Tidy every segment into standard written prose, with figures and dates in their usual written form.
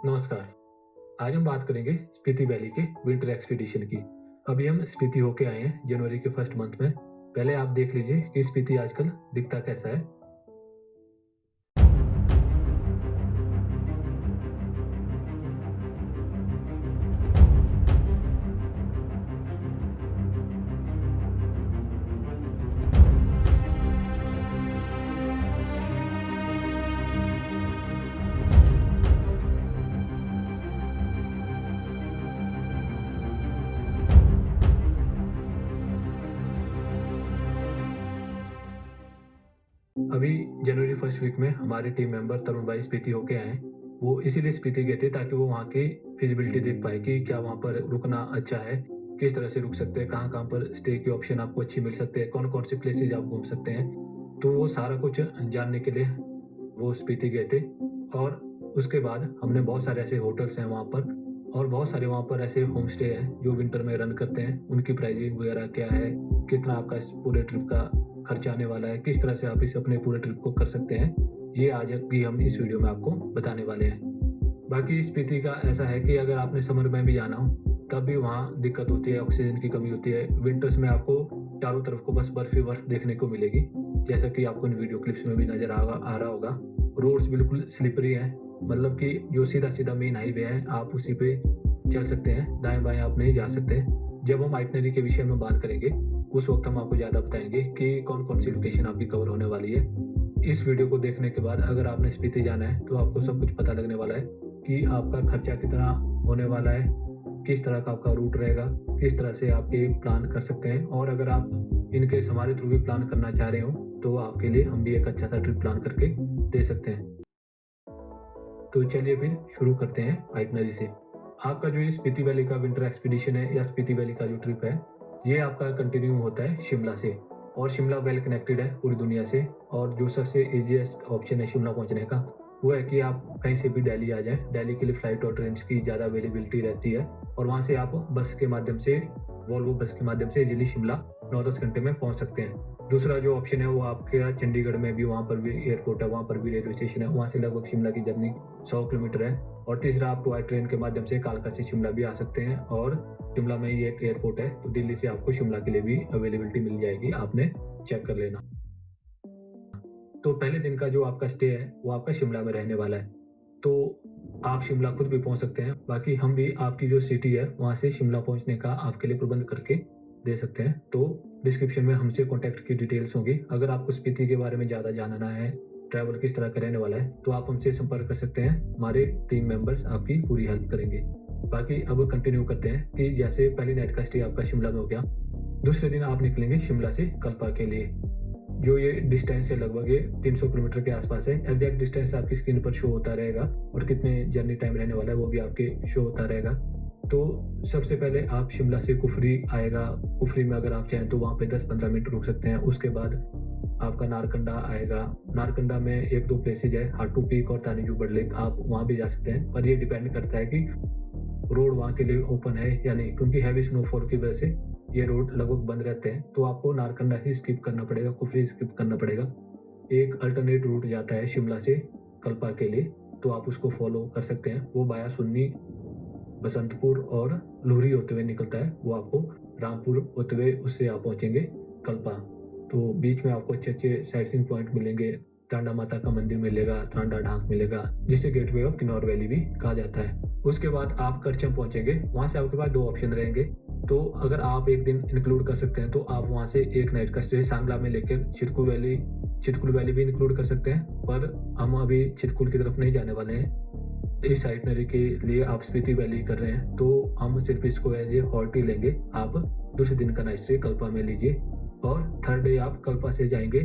नमस्कार। आज हम बात करेंगे स्पीति वैली के विंटर एक्सपीडिशन की। अभी हम स्पीति होके आए हैं जनवरी के फर्स्ट मंथ में। पहले आप देख लीजिए कि स्पीति आजकल दिखता कैसा है। अभी जनवरी फर्स्ट वीक में हमारे टीम मेंबर तरुण भाई स्पीति होके आए हैं। वो इसीलिए स्पीति गए थे ताकि वो वहाँ की फिजिबिलिटी देख पाए कि क्या वहाँ पर रुकना अच्छा है, किस तरह से रुक सकते हैं, कहाँ-कहाँ पर स्टे की ऑप्शन आपको अच्छी मिल सकते हैं, कौन-कौन से प्लेसेस आप घूम सकते हैं। तो वो सारा कुछ जानने के लिए वो स्पीति गए थे। और उसके बाद हमने बहुत सारे ऐसे होटल्स हैं वहाँ पर और बहुत सारे वहाँ पर ऐसे होम स्टे हैं जो विंटर में रन करते हैं। उनकी प्राइसिंग वगैरह क्या है, कितना आपका इस पूरे ट्रिप का खर्चा आने वाला है, किस तरह से आप इस अपने पूरे ट्रिप को कर सकते हैं, ये आज भी हम इस वीडियो में आपको बताने वाले हैं। बाकी स्पीति का ऐसा है कि अगर आपने समर में भी जाना हो तब भी वहाँ दिक्कत होती है, ऑक्सीजन की कमी होती है। विंटर्स में आपको चारों तरफ को बस बर्फ ही बर्फ देखने को मिलेगी, जैसा कि आपको इन वीडियो क्लिप्स में भी नजर आ रहा होगा। रोड्स बिल्कुल स्लिपरी हैं, मतलब कि जो सीधा सीधा मेन हाईवे है आप उसी पे चल सकते हैं, दाएं बाएं आप नहीं जा सकते। जब हम आइटनरी के विषय में बात करेंगे उस वक्त हम आपको ज़्यादा बताएंगे कि कौन कौन सी लोकेशन आपकी कवर होने वाली है। इस वीडियो को देखने के बाद अगर आपने स्पीति जाना है तो आपको सब कुछ पता लगने वाला है कि आपका खर्चा कितना होने वाला है, किस तरह का आपका रूट रहेगा, किस तरह से आप ये प्लान कर सकते हैं। और अगर आप इनकेस हमारे थ्रू भी प्लान करना चाह रहे हो तो आपके लिए हम भी एक अच्छा सा ट्रिप प्लान करके दे सकते हैं। तो चलिए फिर शुरू करते हैं आइटनरी से। आपका जो ये स्पीति वैली का विंटर एक्सपीडिशन है या स्पीति वैली का जो ट्रिप है, ये आपका कंटिन्यू होता है शिमला से। और शिमला वेल कनेक्टेड है पूरी दुनिया से। और जो सबसे ईजीएस्ट ऑप्शन है शिमला पहुंचने का वो है कि आप कहीं से भी दिल्ली आ जाएं। दिल्ली के लिए फ्लाइट और ट्रेन की ज़्यादा अवेलेबिलिटी रहती है और वहाँ से आप बस के माध्यम से, वॉल्वो बस के माध्यम से इजीली शिमला 9-10 घंटे में पहुँच सकते हैं। दूसरा जो ऑप्शन है वो आपके चंडीगढ़ में भी, वहाँ पर भी एयरपोर्ट है, वहाँ पर भी रेलवे स्टेशन है, वहाँ से लगभग शिमला की जर्नी 100 किलोमीटर है। और तीसरा आप टॉय ट्रेन के माध्यम से कालका से शिमला भी आ सकते हैं और शिमला में ही एक एयरपोर्ट है, तो दिल्ली से आपको शिमला के लिए भी अवेलेबिलिटी मिल जाएगी, आपने चेक कर लेना। तो पहले दिन का जो आपका स्टे है वो आपका शिमला में रहने वाला है, तो आप शिमला खुद भी पहुंच सकते हैं। बाकी हम भी आपकी जो सिटी है वहां से शिमला पहुंचने का आपके लिए प्रबंध करके दे सकते हैं। तो डिस्क्रिप्शन में हमसे कॉन्टैक्ट की डिटेल्स होंगी। अगर आपको स्पीति के बारे में ज़्यादा जानना है, ट्रैवल किस तरह का रहने वाला है, तो आप हमसे संपर्क कर सकते हैं। हमारे टीम मेंबर्स आपकी पूरी हेल्प करेंगे। बाकी अब कंटिन्यू करते हैं कि जैसे पहली नाइट का स्टे आपका शिमला में हो गया, दूसरे दिन आप निकलेंगे शिमला से कल्पा के लिए। जो ये डिस्टेंस है लगभग ये 300 किलोमीटर के आसपास है। एग्जैक्ट डिस्टेंस आपकी स्क्रीन पर शो होता रहेगा और कितने जर्नी टाइम रहने वाला है वो भी आपके शो होता रहेगा। तो सबसे पहले आप शिमला से कुफरी आएगा। कुफरी में अगर आप चाहें तो वहाँ पे 10-15 मिनट रुक सकते हैं। उसके बाद आपका नारकंडा आएगा। नारकंडा में 1-2 प्लेसेज है, हाटू पीक और तानी जुबड़ लेक, आप वहाँ भी जा सकते हैं। पर ये डिपेंड करता है कि रोड वहाँ के लिए ओपन है या नहीं, क्योंकि हैवी स्नोफॉल की वजह से ये रोड लगभग बंद रहते हैं। तो आपको नारकंडा ही स्किप करना पड़ेगा, कुफरी स्किप करना पड़ेगा। एक अल्टरनेट रूट जाता है शिमला से कल्पा के लिए, तो आप उसको फॉलो कर सकते हैं। वो बाया सुन्नी, बसंतपुर और लुहरी होते हुए निकलता है। वो आपको रामपुर होते हुए उससे आप पहुंचेंगे कल्पा। तो बीच में आपको अच्छे अच्छे साइट सीइंग पॉइंट मिलेंगे। टांडा माता का मंदिर मिलेगा, तांडा ढांक मिलेगा, जिसे गेटवे ऑफ किन्नौर वैली भी कहा जाता है। उसके बाद आप करचम पहुंचेंगे। वहां से आपके पास 2 ऑप्शन रहेंगे। तो अगर आप एक दिन इंक्लूड कर सकते हैं तो आप वहां से एक नाइट का स्टे सांगला में लेकर चितकुल वैली भी इंक्लूड कर सकते हैं। पर हम अभी चितकुल की तरफ नहीं जाने वाले हैं। इस आइटनरी के लिए आप स्पीति वैली कर रहे हैं तो हम सिर्फ इसको एज ए हॉल्ट ही लेंगे। आप दूसरे दिन का नाइट स्टे कल्पा में लीजिए और थर्ड डे आप कल्पा से जाएंगे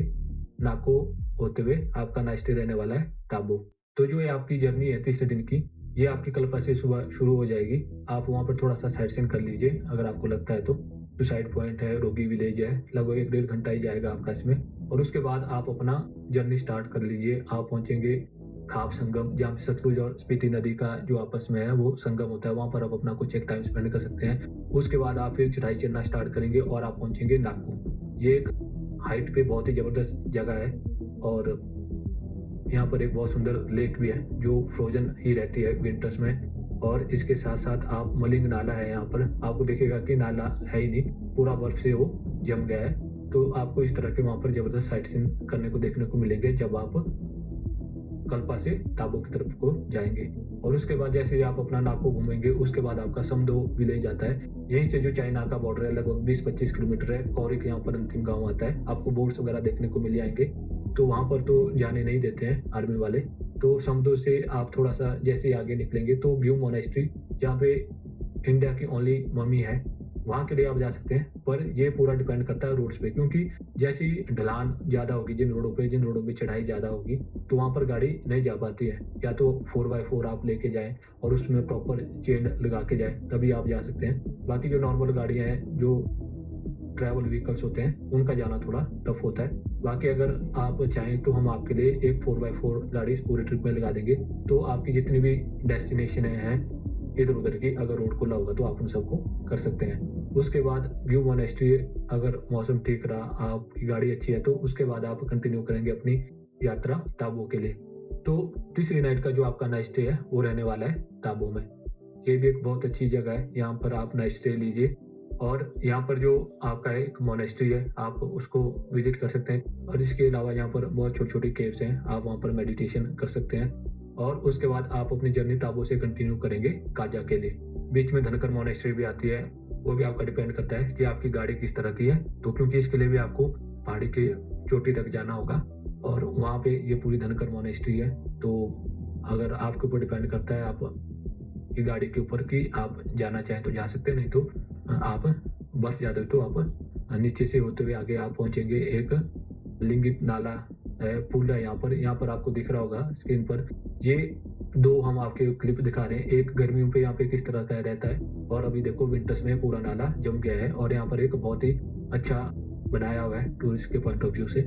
नाको होते हुए। आपका नाइट स्टे रहने वाला है ताबो। तो जो ये आपकी जर्नी है तीसरे दिन की, ये आपकी कल्पा से सुबह शुरू हो जाएगी। आप वहाँ पर थोड़ा सा साइट सीइंग कर लीजिए अगर आपको लगता है तो। सुसाइड पॉइंट है, रोगी विलेज है, लगभग 1-1.5 घंटा ही जाएगा आपका इसमें। और उसके बाद आप अपना जर्नी स्टार्ट कर लीजिए। आप पहुंचेंगे खाप संगम, जहाँ पे सतलुज और स्पीति नदी का जो आपस में है वो संगम होता है। वहाँ पर आप अपना कुछ एक टाइम स्पेंड कर सकते हैं। उसके बाद आप फिर चढ़ाई चढ़ना स्टार्ट करेंगे और आप पहुंचेंगे नाकू। ये एक हाइट पे बहुत ही ज़बरदस्त जगह है और यहाँ पर एक बहुत सुंदर लेक भी है जो फ्रोजन ही रहती है विंटर्स में। और इसके साथ-साथ आप मलिंग नाला है यहाँ पर, आपको दिखेगा कि नाला है ही नहीं, पूरा बर्फ से वो जम गया है। तो आपको इस तरह के वहाँ पर ज़बरदस्त साइट सीइंग करने को देखने को मिलेंगे जब आप कल्पा से ताबो की तरफ को जाएँगे। और उसके बाद जैसे ही आप अपना नाको घूमेंगे, उसके बाद आपका समदो विलेज आता है। यहीं से जो चाइना का बॉर्डर है लगभग 20-25 किलोमीटर है, कौरिक यहाँ पर अंतिम गाँव आता है। आपको बोट्स वगैरह देखने को मिल जाएँगे। तो वहाँ पर तो जाने नहीं देते हैं आर्मी वाले। तो समदो से आप थोड़ा-सा जैसे ही आगे निकलेंगे तो व्यू मोनेस्ट्री, जहाँ पे इंडिया की ओनली मम्मी है, वहाँ के लिए आप जा सकते हैं। पर ये पूरा डिपेंड करता है रोड्स पे, क्योंकि जैसे ही ढलान ज़्यादा होगी जिन रोडों पे चढ़ाई ज़्यादा होगी, तो वहाँ पर गाड़ी नहीं जा पाती है। या तो 4x4 आप लेके जाएँ और उसमें प्रॉपर चेन लगा के जाएँ, तभी आप जा सकते हैं। बाकी जो नॉर्मल गाड़ियाँ हैं, जो ट्रैवल व्हीकल्स होते हैं, उनका जाना थोड़ा टफ होता है। बाकी अगर आप चाहें तो हम आपके लिए एक 4x4 गाड़ी इस पूरे ट्रिप में लगा देंगे। तो आपकी जितनी भी डेस्टिनेशन हैं इधर-उधर की, अगर रोड खुला होगा तो आप उन सबको कर सकते हैं। उसके बाद व्यू मोनेस्ट्री, अगर मौसम ठीक रहा, आपकी गाड़ी अच्छी है, तो उसके बाद आप कंटिन्यू करेंगे अपनी यात्रा ताबो के लिए। तो तीसरी नाइट का जो आपका नाइट स्टे है, वो रहने वाला है ताबो में। ये भी एक बहुत अच्छी जगह है, यहाँ पर आप नाइट स्टे लीजिए। और यहाँ पर जो आपका एक मोनेस्ट्री है, आप उसको विज़िट कर सकते हैं। और इसके अलावा यहाँ पर बहुत छोटी-छोटी केव्स हैं, आप वहाँ पर मेडिटेशन कर सकते हैं। और उसके बाद आप अपनी जर्नी ताबो से कंटिन्यू करेंगे काजा के लिए। बीच में धनकर मोनेस्ट्री भी आती है, वो भी आपका डिपेंड करता है कि आपकी गाड़ी किस तरह की है। तो क्योंकि इसके लिए भी आपको पहाड़ी के चोटी तक जाना होगा और वहाँ पे ये पूरी धनकर मोनेस्ट्री है। तो अगर आपके ऊपर डिपेंड करता है आप की गाड़ी के ऊपर कि आप जाना चाहें तो जा सकते हैं, नहीं तो आप बर्फ ज़्यादा है तो आप नीचे से होते हुए आगे आप पहुँचेंगे। एक लिंगित नाला है, पुल है यहाँ पर आपको दिख रहा होगा स्क्रीन पर। ये 2 हम आपके क्लिप दिखा रहे हैं, एक गर्मियों पे यहाँ पे किस तरह का रहता है और अभी देखो विंटर्स में पूरा नाला जम गया है। और यहाँ पर एक बहुत ही अच्छा बनाया हुआ है टूरिस्ट के पॉइंट ऑफ व्यू से।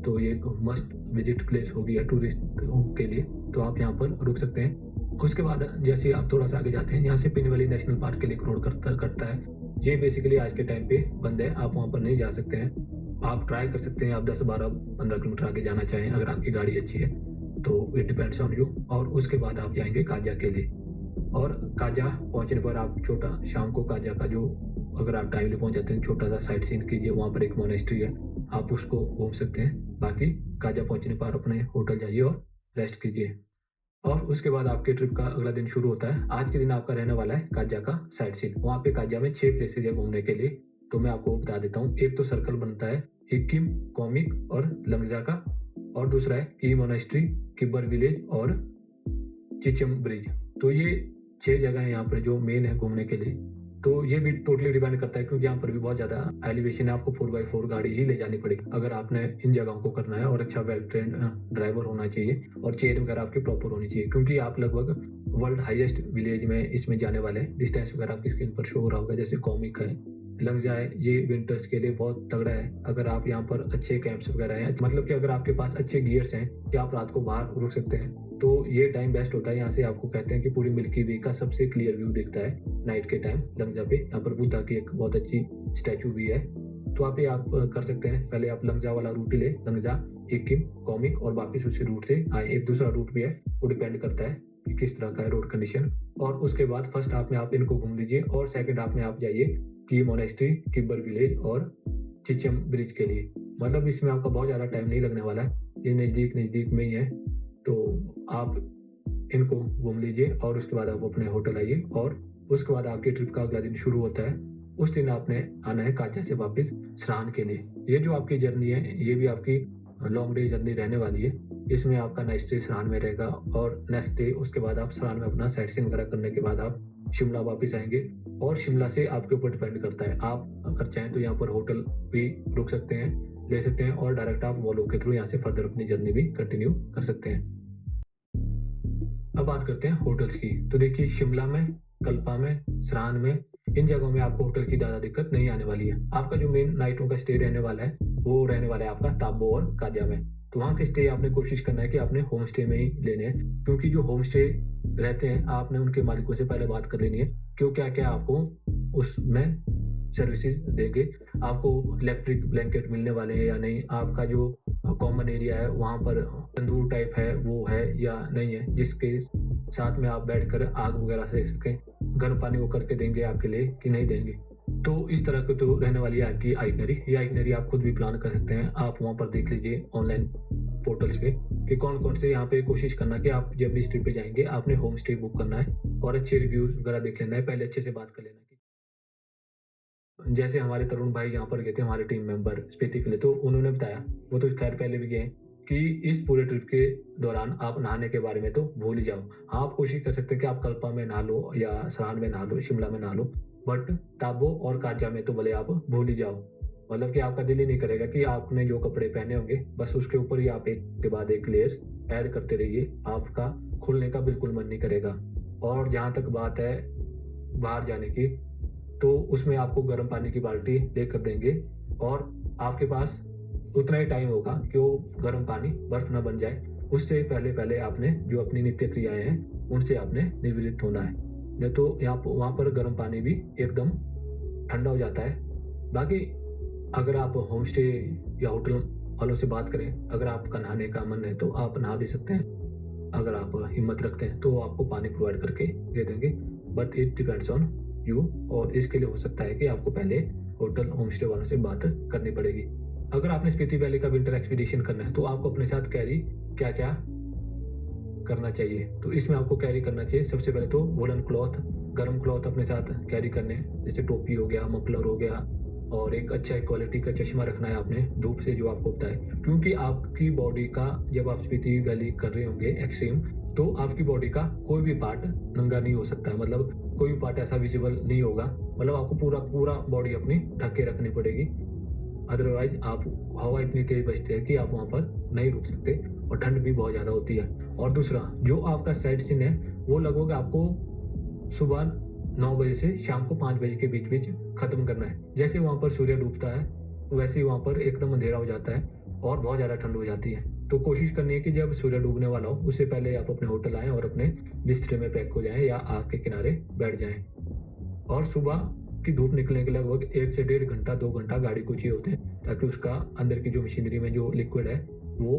तो ये एक मस्ट विजिट प्लेस हो गया टूरिस्टों के लिए, तो आप यहाँ पर रुक सकते हैं। उसके बाद जैसे ही आप थोड़ा-सा आगे जाते हैं, यहाँ से पिन वैली नेशनल पार्क के लिए एक रोड कटता है। ये बेसिकली आज के टाइम पे बंद है, आप वहाँ पर नहीं जा सकते हैं। आप ट्राई कर सकते हैं, आप 10, 12, 15 किलोमीटर आगे जाना चाहें, अगर आपकी गाड़ी अच्छी है, तो इट डिपेंड्स ऑन यू। और उसके बाद आप जाएँगे काजा के लिए। और काजा पहुँचने पर आप छोटा शाम को काजा का जो, अगर आप टाइमली पहुँच जाते हैं, छोटा-सा साइट सीइंग कीजिए, वहाँ पर एक मोनेस्ट्री है, आप उसको घूम सकते हैं। बाकी काजा पहुँचने पर अपने होटल जाइए और रेस्ट कीजिए। और उसके बाद आपके ट्रिप का अगला दिन शुरू होता है। आज के दिन आपका रहने वाला है काजा का साइट सीइंग। वहाँ पे काजा में 6 प्लेसेस है घूमने के लिए, तो मैं आपको बता देता हूँ। एक तो सर्कल बनता है हिक्किम, कोमिक और लंगजा का। और दूसरा है की मोनेस्ट्री, किबर विलेज और चिचम ब्रिज। तो ये 6 जगह हैं यहाँ पर जो मेन है घूमने के लिए। तो ये भी टोटली डिपेंड करता है, क्योंकि यहाँ पर भी बहुत ज़्यादा एलिवेशन है, आपको 4x4 गाड़ी ही ले जानी पड़ेगी अगर आपने इन जगहों को करना है। और अच्छा वेल ट्रेन्ड ड्राइवर होना चाहिए और चेन वगैरह आपकी प्रॉपर होनी चाहिए, क्योंकि आप लगभग वर्ल्ड हाईएस्ट विलेज में इसमें जाने वाले हैं। डिस्टेंस वगैरह आपकी स्क्रीन पर शो हो रहा होगा, जैसे कॉमिक है, लंगजा है, ये विंटर्स के लिए बहुत तगड़ा है। अगर आप यहाँ पर अच्छे कैंप्स वगैरह हैं, मतलब कि अगर आपके पास अच्छे गियर्स हैं कि आप रात को बाहर रुक सकते हैं, तो ये टाइम बेस्ट होता है। यहाँ से आपको कहते हैं कि पूरी मिल्की वे का सबसे क्लियर व्यू दिखता है नाइट के टाइम लंगजा पे। यहाँ पर बुद्धा की एक बहुत अच्छी स्टैचू भी है, तो आप ये आप कर सकते हैं। पहले आप लंगजा वाला रूट ही लें, लंगजा, हिक्किम, कोमिक, और वापिस उसी रूट से आए। एक दूसरा रूट भी है, वो डिपेंड करता है कि किस तरह का है रोड कंडीशन। और उसके बाद फर्स्ट हाफ में आप इनको घूम लीजिए और सेकंड हाफ में आप जाइए की मोनेस्ट्री, किबर विलेज और चिचम ब्रिज के लिए। मतलब इसमें आपका बहुत ज़्यादा टाइम नहीं लगने वाला है, ये नज़दीक में ही है, तो आप इनको घूम लीजिए और उसके बाद आप अपने होटल आइए। और उसके बाद आपके ट्रिप का अगला दिन शुरू होता है। उस दिन आपने आना है काजा से वापस सराहन के लिए। ये जो आपकी जर्नी है, ये भी आपकी लॉन्ग डे जर्नी रहने वाली है। इसमें आपका नेक्स्ट डे सराहन में रहेगा और नेक्स्ट डे उसके बाद आप सराहन में अपना साइट सीइंग वगैरह करने के बाद आप शिमला वापस आएँगे। और शिमला से आपके ऊपर डिपेंड करता है, आप अगर चाहें तो यहाँ पर होटल भी रुक सकते हैं, ले सकते हैं, और डायरेक्ट आप वॉल्वो के थ्रू यहाँ से फर्दर अपनी जर्नी भी कंटिन्यू कर सकते हैं। अब बात करते हैं होटल्स की। तो देखिए, शिमला में, कल्पा में, सराहन में, इन जगहों में आपको होटल की ज़्यादा दिक्कत नहीं आने वाली है। आपका जो मेन नाइटों का स्टे रहने वाला है, वो रहने वाला है आपका ताबो और काजा में। तो वहाँ के स्टे आपने कोशिश करना है कि आपने होम स्टे में ही लेने हैं, क्योंकि जो होम स्टे रहते हैं, आपने उनके मालिकों से पहले बात कर लेनी है, क्यों क्या-क्या आपको उसमें सर्विसेज़ देंगे। आपको इलेक्ट्रिक ब्लैंकेट मिलने वाले हैं या नहीं, आपका जो कॉमन एरिया है वहाँ पर तंदूर टाइप है वो है या नहीं है, जिसके साथ में आप बैठकर आग वगैरह सेक सकें। गर्म पानी वो करके देंगे आपके लिए कि नहीं देंगे। तो इस तरह की तो रहने वाली है आपकी आइटनरी। ये आइटनरी आप खुद भी प्लान कर सकते हैं। आप वहाँ पर देख लीजिए ऑनलाइन पोर्टल्स पे कि कौन-कौन से यहाँ पे कोशिश करना कि आप जब भी इस ट्रिप पे जाएँगे आपने होम स्टे बुक करना है और अच्छे रिव्यूज़ वगैरह देख लेना है, पहले अच्छे से बात कर लेना है। जैसे हमारे तरुण भाई यहाँ पर गए थे हमारे टीम मेंबर स्पीति के लिए, तो उन्होंने बताया, वो तो खैर पहले भी गए हैं, कि इस पूरे ट्रिप के दौरान आप नहाने के बारे में तो भूल ही जाओ। हाँ, आप कोशिश कर सकते हैं कि आप कल्पा में नहा लो या सरान में नहा लो, शिमला में नहा लो, बट ताबो और काजा में तो भले आप भूल ही जाओ। मतलब कि आपका दिल ही नहीं करेगा कि आपने जो कपड़े पहने होंगे बस उसके ऊपर ही आप एक के बाद एक लेयर्स ऐड करते रहिए, आपका खुलने का बिल्कुल मन नहीं करेगा। और जहाँ तक बात है बाहर जाने की, तो उसमें आपको गर्म पानी की बाल्टी लेकर देंगे और आपके पास उतना ही टाइम होगा कि वो गर्म पानी बर्फ ना बन जाए। उससे पहले आपने जो अपनी नित्य क्रियाएँ हैं, उनसे आपने निवृत्त होना है। नहीं तो यहाँ प वहाँ पर गर्म पानी भी एकदम ठंडा हो जाता है। बाकी अगर आप होम स्टे या होटल वालों से बात करें, अगर आपका नहाने का मन है तो आप नहा भी सकते हैं। अगर आप हिम्मत रखते हैं तो वो आपको पानी प्रोवाइड करके दे देंगे, but it depends on you. और इसके लिए हो सकता है कि आपको पहले होटल होम स्टे वालों से बात करनी पड़ेगी। अगर आपने स्पीति वैली का विंटर एक्सपीडिशन करना है तो आपको अपने साथ कैरी क्या-क्या करना चाहिए? तो इसमें आपको कैरी करना चाहिए सबसे पहले तो वूलन क्लॉथ, गर्म क्लॉथ अपने साथ कैरी करने हैं, जैसे टोपी हो गया, मफलर हो गया और एक अच्छा क्वालिटी का चश्मा रखना है आपने धूप से जो आपको होता है। क्योंकि आपकी बॉडी का जब आप स्पीति वैली कर रहे होंगे एक्सट्रीम, तो आपकी बॉडी का कोई भी पार्ट नंगा नहीं हो सकता है, मतलब कोई भी पार्ट ऐसा विजिबल नहीं होगा। मतलब आपको पूरा बॉडी अपनी ढक के रखनी पड़ेगी। अदरवाइज़ आप हवा इतनी तेज़ बजती है कि आप वहाँ पर नहीं रुक सकते और ठंड भी बहुत ज़्यादा होती है। और दूसरा जो आपका साइट सीन है वो लगभग आपको सुबह 9 बजे से शाम को 5 बजे के बीच-बीच खत्म करना है। जैसे वहाँ पर सूर्य डूबता है, वैसे ही वहाँ पर एकदम अंधेरा हो जाता है और बहुत ज़्यादा ठंड हो जाती है। तो कोशिश करनी है कि जब सूर्य डूबने वाला हो, उससे पहले आप अपने होटल आएँ और अपने बिस्तर में पैक हो जाएँ या आग के किनारे बैठ जाएँ। और सुबह की धूप निकलने के लगभग 1 से डेढ़ घंटा, 2 घंटा गाड़ी को चाहिए होते हैं, ताकि उसका अंदर की जो मशीनरी में जो लिक्विड है, वो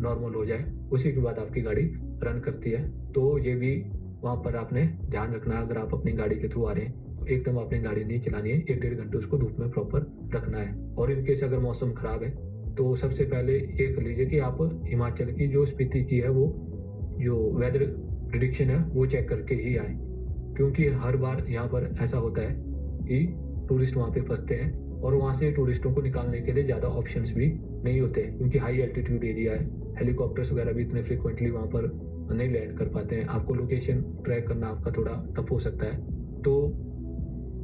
नॉर्मल हो जाए। उसी के बाद आपकी गाड़ी रन करती है। तो ये भी वहाँ पर आपने ध्यान रखना है, अगर आप अपनी गाड़ी के थ्रू आ रहे हैं, तो एकदम आपने गाड़ी नहीं चलानी है, 1 डेढ़ घंटे उसको धूप में प्रॉपर रखना है। और इन केस अगर मौसम खराब है, तो सबसे पहले ये कर लीजिए कि आप हिमाचल की जो स्पीति की है, वो जो वेदर प्रेडिक्शन है, वो चेक करके ही आएँ। क्योंकि हर बार यहाँ पर ऐसा होता है कि टूरिस्ट वहाँ पे फँसते हैं और वहाँ से टूरिस्टों को निकालने के लिए ज़्यादा ऑप्शंस भी नहीं होते हैं, क्योंकि हाई एल्टीट्यूड एरिया है। हेलीकॉप्टर्स वगैरह भी इतने फ्रीक्वेंटली वहाँ पर नहीं लैंड कर पाते हैं। आपको लोकेशन ट्रैक करना आपका थोड़ा टफ हो सकता है। तो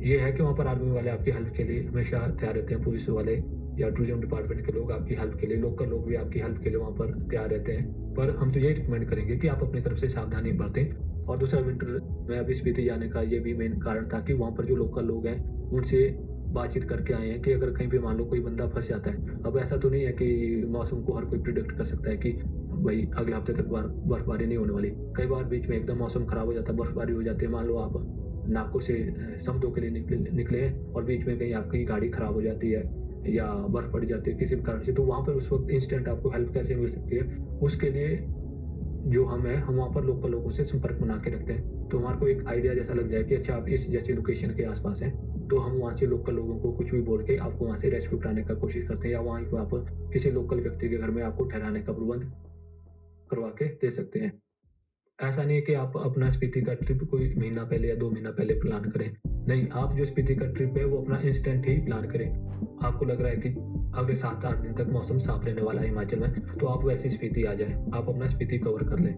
ये है कि वहाँ पर आर्मी वाले आपकी हेल्प के लिए हमेशा तैयार रहते हैं, पुलिस वाले या टूरिज़्म डिपार्टमेंट के लोग आपकी हेल्प के लिए, लोकल लोग भी आपकी हेल्प के लिए वहाँ पर तैयार रहते हैं। पर हम तो यही रिकमेंड करेंगे कि आप अपनी तरफ से सावधानी बरतें। और दूसरा विंटर में अभी स्पीति जाने का ये भी मेन कारण था कि वहाँ पर जो लोकल लोग हैं, उनसे बातचीत करके आए हैं कि अगर कहीं पे मान लो कोई बंदा फँस जाता है। अब ऐसा तो नहीं है कि मौसम को हर कोई प्रिडिक्ट कर सकता है कि भई अगले हफ्ते तक बर्फबारी नहीं होने वाली। कई बार बीच में एकदम मौसम खराब हो जाता है, बर्फबारी हो जाती है। मान लो आप नाकों से समुद्र के लिए निकले हैं और बीच में कहीं आपकी गाड़ी खराब हो जाती है या बर्फ पड़ जाती है किसी भी कारण से, तो वहाँ पर उस वक़्त इंस्टेंट आपको हेल्प कैसे मिल सकती है? उसके लिए जो हम हैं, हम वहाँ पर लोकल लोगों से संपर्क बना के रखते हैं। तो हमारे को एक आइडिया जैसा लग जाए कि अच्छा आप इस जैसी लोकेशन के आस-पास हैं, तो हम वहाँ से लोकल लोगों को कुछ भी बोल के आपको वहाँ से रेस्क्यू कराने का कोशिश करते हैं या वहीं पे आप किसी लोकल व्यक्ति के घर में आपको ठहराने का प्रबंध करवा के दे सकते हैं। ऐसा नहीं है कि आप अपना स्पीति का ट्रिप कोई महीना पहले या 2 महीना पहले प्लान करें। नहीं, आप जो स्पीति का ट्रिप है वो अपना इंस्टेंट ही प्लान करें। आपको लग रहा है कि अगले 7-8 दिन तक मौसम साफ रहने वाला है हिमाचल में, तो आप वैसे स्पीति आ जाएँ। आप अपना स्पीति कवर कर लें।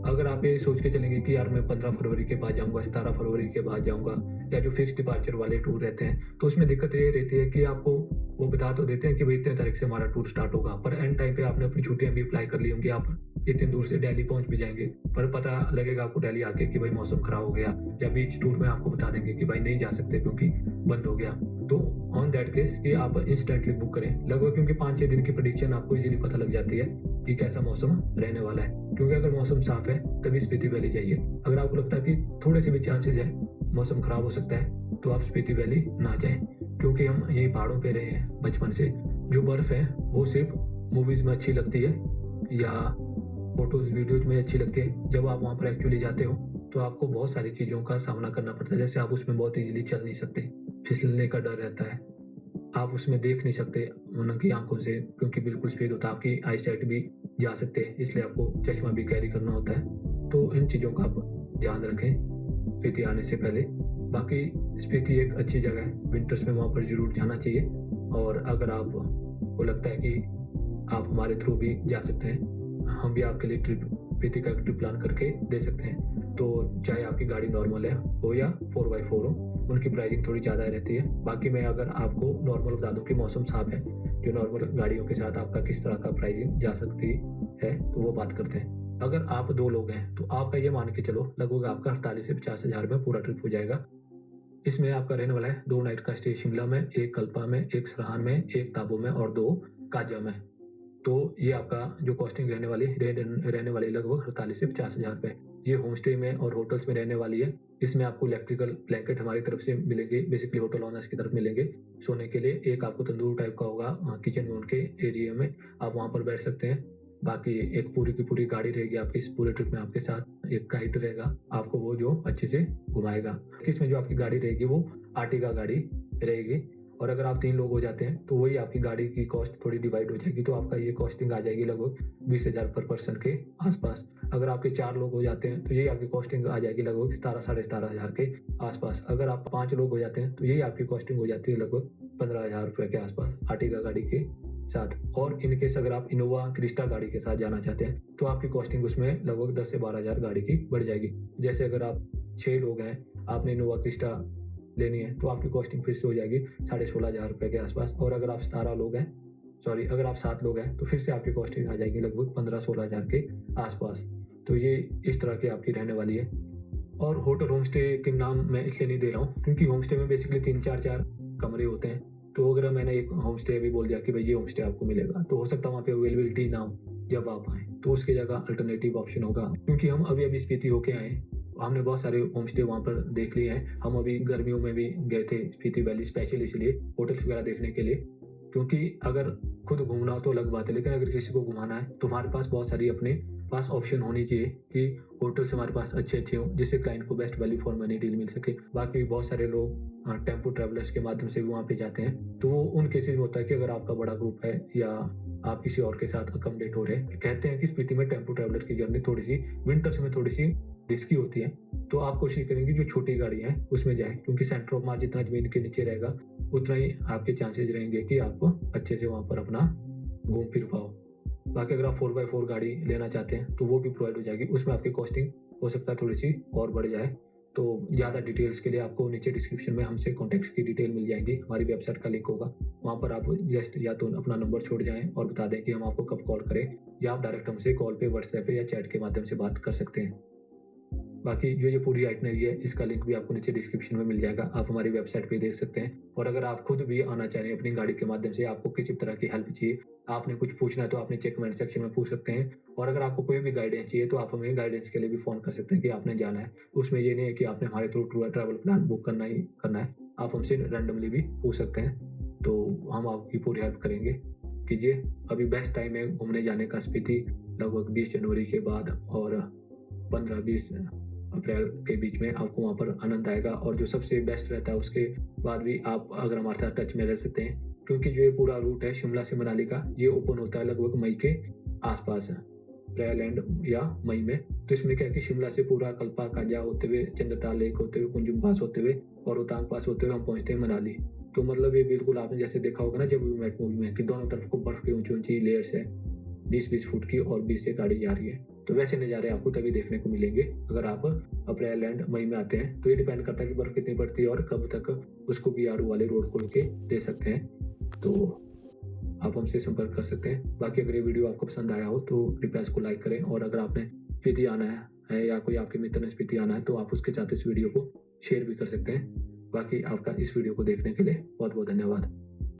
अगर आप ये सोच के चलेंगे कि यार मैं 15 फरवरी के बाद जाऊँगा, 17 फरवरी के बाद जाऊँगा या जो फिक्स डिपार्चर वाले टूर रहते हैं, तो उसमें दिक्कत ये रहती है कि आपको वो बता तो देते हैं कि भई इतने तारीख से हमारा टूर स्टार्ट होगा, पर एंड टाइम पे आपने अपनी छुट्टियाँ भी अप्लाई कर ली होंगी, आप इतनी दूर से दिल्ली पहुँच भी जाएँगे, पर पता लगेगा आपको दिल्ली आके कि भाई मौसम खराब हो गया या बीच टूर में आपको बता देंगे कि भाई नहीं जा सकते क्योंकि बंद हो गया। तो ऑन दैट केस कि आप इंस्टेंटली बुक करें लगभग, क्योंकि 5-6 दिन की प्रेडिक्शन आपको इजीली पता लग जाती है कि कैसा मौसम रहने वाला है। क्योंकि अगर मौसम साफ है तभी स्पीति वैली जाइए। अगर आपको लगता है कि थोड़े से भी चांसेस है मौसम खराब हो सकता है, तो आप स्पीति वैली ना जाएँ, क्योंकि हम यही पहाड़ों पे रहे हैं बचपन से। जो बर्फ है वो सिर्फ मूवीज़ में अच्छी लगती है या फ़ोटोज़, वीडियोज़ में अच्छी लगती है, जब आप वहाँ पर एक्चुअली जाते हो, तो आपको बहुत सारी चीज़ों का सामना करना पड़ता है। जैसे आप उसमें बहुत ईज़िली चल नहीं सकते, फिसलने का डर रहता है। आप उसमें देख नहीं सकते उनकी आँखों से, क्योंकि बिल्कुल स्पीड होता है, आपकी आई साइट भी जा सकते हैं, इसलिए आपको चश्मा भी कैरी करना होता है। तो इन चीज़ों का आप ध्यान रखें स्पीति आने से पहले। बाकी स्पीति एक अच्छी जगह है, विंटर्स में वहाँ पर ज़रूर जाना चाहिए, और अगर आपको लगता है कि आप हमारे थ्रू भी जा सकते हैं, हम भी आपके लिए स्पीति का एक ट्रिप प्लान करके दे सकते हैं। तो चाहे आपकी गाड़ी नॉर्मल हो या 4x4 हो, उनकी प्राइसिंग थोड़ी ज़्यादा रहती है। बाकी मैं अगर आपको नॉर्मल बता दूँ कि मौसम साफ है, जो नॉर्मल गाड़ियों के साथ आपका किस तरह का प्राइसिंग जा सकती है, तो वो बात करते हैं। अगर आप 2 लोग हैं, तो आपका ये मान के चलो लगभग आपका 48 से 50 हज़ार में पूरा ट्रिप हो जाएगा। इसमें आपका रहने वाला है 2 नाइट का स्टे शिमला में, 1 कल्पा में, 1 सराहां में, 1 ताबो में और 2 काजा में। तो ये आपका जो कॉस्टिंग रहने वाली है लगभग 48 से 50 हज़ार रुपए। ये होम स्टे में और होटल्स में रहने वाली है। इसमें आपको इलेक्ट्रिकल ब्लैंकेट हमारी तरफ से मिलेंगे, बेसिकली होटल ओनर्स की तरफ मिलेंगे सोने के लिए। एक आपको तंदूर टाइप का होगा किचन में, उनके एरिया में आप वहाँ पर बैठ सकते हैं। बाकी एक पूरी की पूरी गाड़ी रहेगी आपकी इस पूरे ट्रिप में आपके साथ। एक गाइड रहेगा आपको, वो जो अच्छे से घुमाएगा। इसमें जो आपकी गाड़ी रहेगी वो आर्टिगा गाड़ी रहेगी, और अगर आप 3 लोग हो जाते हैं तो वही आपकी गाड़ी की कॉस्ट थोड़ी डिवाइड हो जाएगी, तो आपका ये कॉस्टिंग आ जाएगी लगभग 20,000 पर पर्सन के आसपास। अगर आपके 4 लोग हो जाते हैं तो यही आपकी कॉस्टिंग आ जाएगी लगभग 17 साढ़े 17,000 के आसपास। अगर आप 5 लोग हो जाते हैं तो यही आपकी कॉस्टिंग हो जाती है लगभग 15,000 रुपये के आसपास आर्टिगा गाड़ी के साथ। और इन केस अगर आप इनोवा क्रिस्टा गाड़ी के साथ जाना चाहते हैं तो आपकी कॉस्टिंग उसमें लगभग 10 से 12,000 गाड़ी की बढ़ जाएगी। जैसे अगर आप 6 लोग हैं, आपने इनोवा क्रिस्टा लेनी है तो आपकी कॉस्टिंग फिर से हो जाएगी 16,500 रुपये के आसपास। और अगर आप 17 लोग हैं, अगर आप 7 लोग हैं तो फिर से आपकी कॉस्टिंग आ जाएगी लगभग 15-16,000 के आसपास। तो ये इस तरह की आपकी रहने वाली है। और होटल होम स्टे के नाम मैं इसलिए नहीं दे रहा हूँ क्योंकि होम स्टे में बेसिकली 3-4 कमरे होते हैं। तो अगर मैंने एक होम स्टे अभी बोल दिया कि भाई ये होम स्टे आपको मिलेगा, तो हो सकता है वहाँ पे अवेलेबिलिटी ना हो जब आप आएँ, तो उसकी जगह अल्टरनेटिव ऑप्शन होगा। क्योंकि हम अभी-अभी स्पीति होके आए हैं, हमने बहुत सारे होम स्टे वहाँ पर देख लिए हैं। हम अभी गर्मियों में भी गए थे स्पीति वैली स्पेशल इसलिए होटल्स वगैरह देखने के लिए। क्योंकि अगर खुद घूमना हो तो अलग बात है, लेकिन अगर किसी को घुमाना है तो हमारे पास बहुत सारी अपने पास ऑप्शन होनी चाहिए कि होटल्स हमारे पास अच्छे-अच्छे हों, जिससे क्लाइंट को best value for money deal मिल सके। बाकी बहुत सारे लोग टेम्पो ट्रैवलर्स के माध्यम से भी वहाँ पे जाते हैं। तो वो उन केसेज़ में होता है कि अगर आपका बड़ा ग्रुप है या आप किसी और के साथ अकोमोडेट हो रहे हैं। कहते हैं कि स्पीति में टेम्पो ट्रैवलर की जर्नी थोड़ी-सी विंटर्स में थोड़ी-सी रिस्की होती है। तो आप कोशिश करेंगे जो छोटी गाड़ी है उसमें जाएँ, क्योंकि सेंटर ऑफ मास जितना ज़मीन के नीचे रहेगा, उतना ही आपके चांसेज़ रहेंगे कि आप अच्छे से वहाँ पर अपना घूम फिर पाओ। बाकी अगर आप 4x4 गाड़ी लेना चाहते हैं तो वो भी प्रोवाइड हो जाएगी। उसमें आपकी कॉस्टिंग हो सकता है थोड़ी-सी और बढ़ जाए। तो ज़्यादा डिटेल्स के लिए आपको नीचे डिस्क्रिप्शन में हमसे कॉन्टैक्ट्स की डिटेल मिल जाएगी। हमारी वेबसाइट का लिंक होगा। वहाँ पर आप जस्ट या तो अपना नंबर छोड़ जाएँ और बता दें कि हम आपको कब कॉल करें, या आप डायरेक्ट हमसे कॉल पे, व्हाट्सएप पे या चैट के माध्यम से बात कर सकते हैं। बाकी जो ये पूरी आइटनरी है, इसका लिंक भी आपको नीचे डिस्क्रिप्शन में मिल जाएगा। आप हमारी वेबसाइट पे देख सकते हैं। और अगर आप खुद भी आना चाह रहे हैं अपनी गाड़ी के माध्यम से, आपको किसी तरह की हेल्प चाहिए, आपने कुछ पूछना है तो आप नीचे कमेंट सेक्शन में पूछ सकते हैं। और अगर आपको कोई भी गाइडेंस चाहिए तो आप हमें गाइडेंस के लिए भी फ़ोन कर सकते हैं कि आपने जाना है। उसमें ये नहीं है कि आपने हमारे थ्रू ट्रैवल प्लान बुक करना ही करना है। आप हमसे रैंडमली भी पूछ सकते हैं, तो हम आपकी पूरी हेल्प करेंगे। कीजिए, अभी बेस्ट टाइम है घूमने जाने का स्पीति, लगभग 20 जनवरी के बाद और 15-20 अप्रैल के बीच में आपको वहाँ पर आनंद आएगा। और जो सबसे बेस्ट रहता है उसके बाद भी आप अगर हमारे साथ टच में रह सकते हैं, क्योंकि जो ये पूरा रूट है शिमला से मनाली का, ये ओपन होता है लगभग मई के आसपास है, अप्रैल एंड या मई में। तो इसमें क्या है कि शिमला से पूरा कल्पा काजा होते हुए, चंद्रताल लेक होते हुए, कुंजुम पास होते हुए और रोहतांग पास होते हुए हम पहुँचते हैं मनाली। तो मतलब ये बिल्कुल आपने जैसे देखा होगा ना जब भी मेट मूवी में, कि दोनों तरफ को बर्फ की ऊंची-ऊंची लेयर्स है, 20-20 फुट की, और बीच से गाड़ी जा रही है। तो वैसे नज़ारे आपको तभी देखने को मिलेंगे अगर आप अप्रैल एंड मई में आते हैं। तो ये डिपेंड करता है कि बर्फ़ कितनी पड़ती है और कब तक उसको बीआरओ वाले रोड खोल के दे सकते हैं। तो आप हमसे संपर्क कर सकते हैं। बाकी अगर ये वीडियो आपको पसंद आया हो तो कृपया इसको लाइक करें, और अगर आपने स्पीति आना है या कोई आपके मित्र ने स्पीति आना है तो आप उसके साथ इस वीडियो को शेयर भी कर सकते हैं। बाकी आपका इस वीडियो को देखने के लिए बहुत-बहुत धन्यवाद।